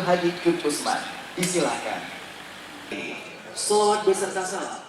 Hadi Usman. Disilakan. Selawat beserta salam.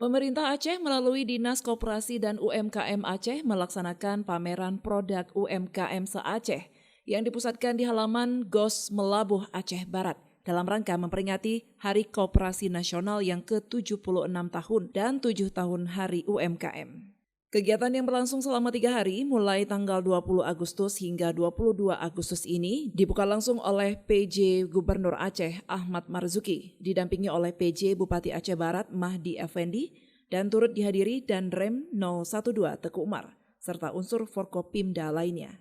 Pemerintah Aceh melalui Dinas Koperasi dan UMKM Aceh melaksanakan pameran produk UMKM se-Aceh yang dipusatkan di halaman GOS Melabuh Aceh Barat dalam rangka memperingati Hari Koperasi Nasional yang ke-76 tahun dan 7 tahun Hari UMKM. Kegiatan yang berlangsung selama 3 hari mulai tanggal 20 Agustus hingga 22 Agustus ini dibuka langsung oleh PJ Gubernur Aceh Ahmad Marzuki, didampingi oleh PJ Bupati Aceh Barat Mahdi Effendi, dan turut dihadiri Danrem 012 Teku Umar, serta unsur Forkopimda lainnya.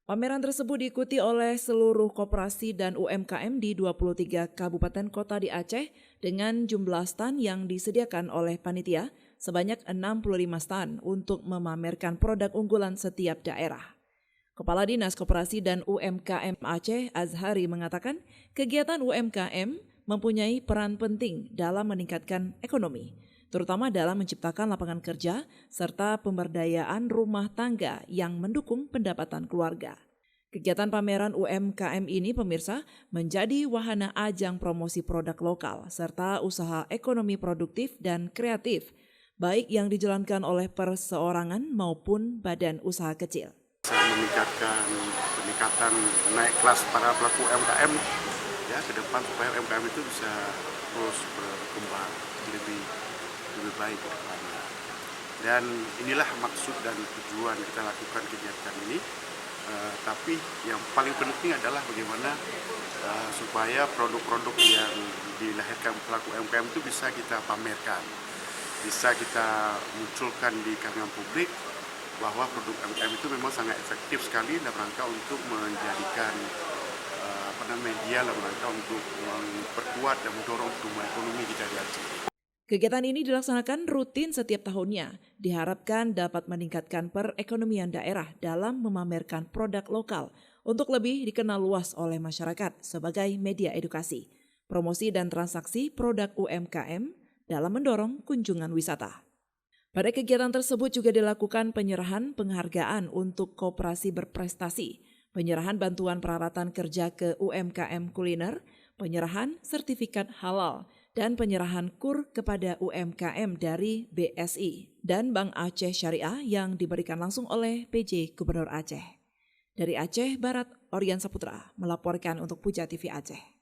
Pameran tersebut diikuti oleh seluruh koperasi dan UMKM di 23 kabupaten kota di Aceh dengan jumlah stan yang disediakan oleh panitia sebanyak 65 stan untuk memamerkan produk unggulan setiap daerah. Kepala Dinas Koperasi dan UMKM Aceh Azhari mengatakan kegiatan UMKM mempunyai peran penting dalam meningkatkan ekonomi, terutama dalam menciptakan lapangan kerja serta pemberdayaan rumah tangga yang mendukung pendapatan keluarga. Kegiatan pameran UMKM ini, pemirsa, menjadi wahana ajang promosi produk lokal serta usaha ekonomi produktif dan kreatif, baik yang dijalankan oleh perseorangan maupun badan usaha kecil. Peningkatan naik kelas para pelaku UMKM ya ke depan supaya UMKM itu bisa terus berkembang lebih baik ke depannya. Dan inilah maksud dan tujuan kita lakukan kegiatan ini. Tapi yang paling penting adalah bagaimana supaya produk-produk yang dilahirkan pelaku UMKM itu bisa kita pamerkan, bisa kita munculkan di kalangan publik bahwa produk UMKM itu memang sangat efektif sekali dalam rangka untuk menjadikan media dalam rangka untuk memperkuat dan mendorong pertumbuhan ekonomi kita di Aceh. Kegiatan ini dilaksanakan rutin setiap tahunnya, diharapkan dapat meningkatkan perekonomian daerah dalam memamerkan produk lokal untuk lebih dikenal luas oleh masyarakat sebagai media edukasi, promosi dan transaksi produk UMKM dalam mendorong kunjungan wisata. Pada kegiatan tersebut juga dilakukan penyerahan penghargaan untuk koperasi berprestasi, penyerahan bantuan peralatan kerja ke UMKM kuliner, penyerahan sertifikat halal, dan penyerahan KUR kepada UMKM dari BSI dan Bank Aceh Syariah yang diberikan langsung oleh PJ Gubernur Aceh. Dari Aceh Barat, Orian Saputra melaporkan untuk Puja TV Aceh.